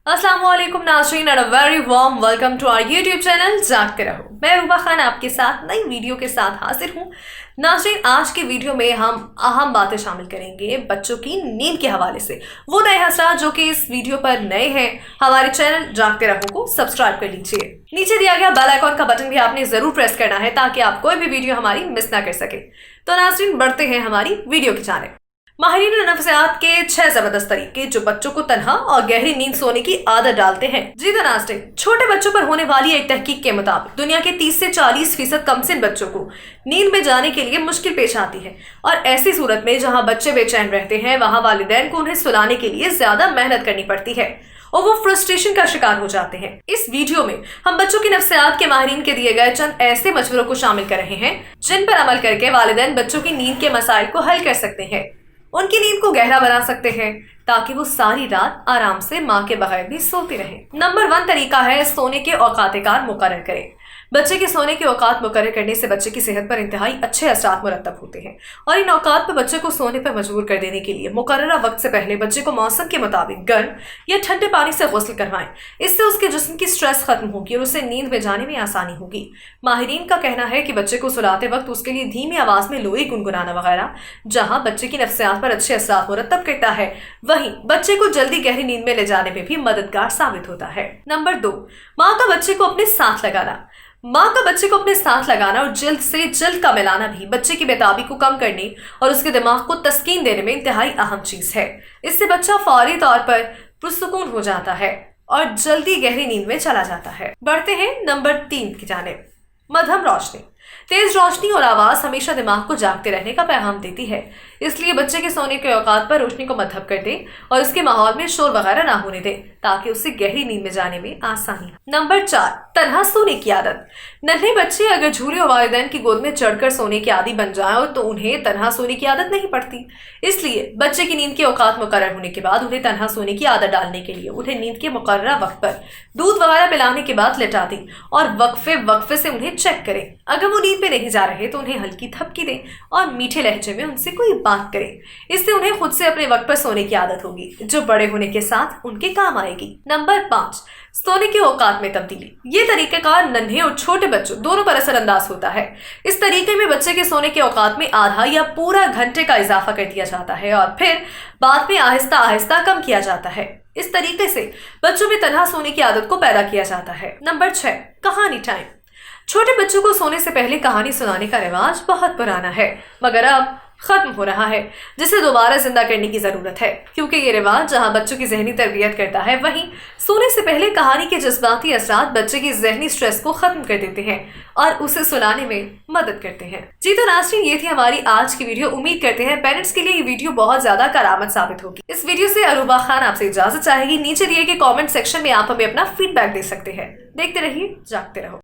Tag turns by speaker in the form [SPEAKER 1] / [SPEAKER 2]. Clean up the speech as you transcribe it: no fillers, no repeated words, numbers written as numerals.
[SPEAKER 1] अस्सलाम वालेकुम नाज़रीन and a very warm welcome to our YouTube channel Jaagte Raho. मैं रूबा खान आपके साथ नई वीडियो के साथ हाजिर हूँ। नाज़रीन, आज के वीडियो में हम अहम बातें शामिल करेंगे बच्चों की नींद के हवाले से। वो नए हज़रात जो कि इस वीडियो पर नए हैं, हमारे चैनल जागते रहो को सब्सक्राइब कर लीजिए। नीचे दिया गया बेल आइकॉन का बटन भी आपने जरूर प्रेस करना है ताकि आप कोई भी वीडियो हमारी मिस ना कर सके। तो नाज़रीन, बढ़ते हैं हमारी वीडियो की जानिब। माहिरीन नफ्सियात के 6 जबरदस्त तरीके जो बच्चों को तन्हा और गहरी नींद सोने की आदत डालते हैं। जी तो नाज़रीन, छोटे बच्चों पर होने वाली एक तहकीक के मुताबिक दुनिया के 30 से 40% कमसिन बच्चों को नींद में जाने के लिए मुश्किल पेश आती है। और ऐसी सूरत में जहां बच्चे बेचैन रहते हैं, वहां वालिदैन को उन्हें सुलाने के लिए ज्यादा मेहनत करनी पड़ती है और वो फ्रस्ट्रेशन का शिकार हो जाते हैं। इस वीडियो में हम बच्चों की नफ्सियात के माहिरीन के दिए गए चंद ऐसे मशवरों को शामिल कर रहे हैं जिन पर अमल करके वालिदैन बच्चों की नींद के मसाइल को हल कर सकते हैं, उनकी नींद को गहरा बना सकते हैं ताकि वो सारी रात आराम से माँ के बगैर भी सोते रहें। नंबर 1 तरीका है सोने के औकात-ए-कार मुकर्रर करें। बच्चे के सोने के औकात मुकर्रर करने से बच्चे की सेहत पर इंतहाई अच्छे असरात मुरत्तब होते हैं और इन औकात पर बच्चे को सोने पर मजबूर कर देने के लिए मुकर्ररा वक्त से पहले बच्चे को मौसम के मुताबिक गर्म या ठंडे पानी से गुस्ल करवाएं। इससे उसके जिस्म की स्ट्रेस खत्म होगी और उसे नींद में जाने में आसानी होगी। माहिरीन का कहना है कि बच्चे को सुलाते वक्त उसके लिए धीमी आवाज में लोरी गुनगुनाना वगैरह जहाँ बच्चे की नफ्सियात पर अच्छे असरात मुरत्तब करता है, वहीं बच्चे को जल्दी गहरी नींद में ले जाने में भी मददगार साबित होता है। नंबर 2, माँ का बच्चे को अपने साथ लगाना। माँ का बच्चे को अपने साथ लगाना और जल्द से जल्द का मिलाना भी बच्चे की बेताबी को कम करने और उसके दिमाग को तस्कीन देने में इंतहाई अहम चीज है। इससे बच्चा फौरी तौर पर पुरसुकून हो जाता है और जल्दी गहरी नींद में चला जाता है। बढ़ते हैं नंबर 3 की जानिब। मध्यम रोशनी। तेज रोशनी और आवाज हमेशा दिमाग को जागते रहने का पैगाम देती है, इसलिए बच्चे के सोने के औकात पर रोशनी को मध्यम कर दें और उसके माहौल में शोर वगैरह ना होने दें ताकि उसे गहरी नींद में जाने में आसानी। नंबर 4, तन्हा सोने की आदत। नन्हे बच्चे अगर झूले और वालिदैन की गोद में चढ़कर सोने के आदी बन जाएं तो उन्हें तन्हा सोने की आदत नहीं पड़ती। इसलिए बच्चे की नींद के औकात मुकर्रर होने के बाद उन्हें तन्हा सोने की आदत डालने के लिए उन्हें नींद के मुकर्ररा वक्त पर दूध वगैरह पिलाने के बाद लेटा दें और वक्फे से उन्हें चेक करें। अगर वो नींद पे नहीं जा रहे तो उन्हें हल्की थपकी दें और मीठे लहजे में उनसे कोई बात करें। इससे उन्हें खुद से अपने वक्त पर सोने की आदत होगी जो बड़े होने के साथ उनके काम आएगी। नंबर 5, सोने के औकात में तब्दीली। ये तरीक़ाकार नन्हे और छोटे बच्चों दोनों पर असरअंदाज होता है। इस तरीके में बच्चे के सोने के औकात में आधा या पूरा घंटे का इजाफा कर दिया जाता है और फिर बाद में आहिस्ता आहिस्ता कम किया जाता है। इस तरीके से बच्चों में तन्हा सोने की आदत को पैदा किया जाता है। नंबर 6, कहानी टाइम। छोटे बच्चों को सोने से पहले कहानी सुनाने का रिवाज बहुत पुराना है मगर अब खत्म हो रहा है, जिसे दोबारा जिंदा करने की जरूरत है क्योंकि ये रिवाज जहां बच्चों की जहनी तरबियत करता है, वहीं सोने से पहले कहानी के जज्बाती असरात बच्चे की जहनी स्ट्रेस को खत्म कर देते हैं और उसे सुलाने में मदद करते हैं। जी तो नाज़रीन, ये थी हमारी आज की वीडियो। उम्मीद करते हैं पेरेंट्स के लिए ये वीडियो बहुत ज्यादा करामत साबित होगी। इस वीडियो से रूबा खान आपसे इजाजत चाहेगी। नीचे दिए गए कॉमेंट सेक्शन में आप हमें अपना फीडबैक दे सकते हैं। देखते रहिए जागते रहो।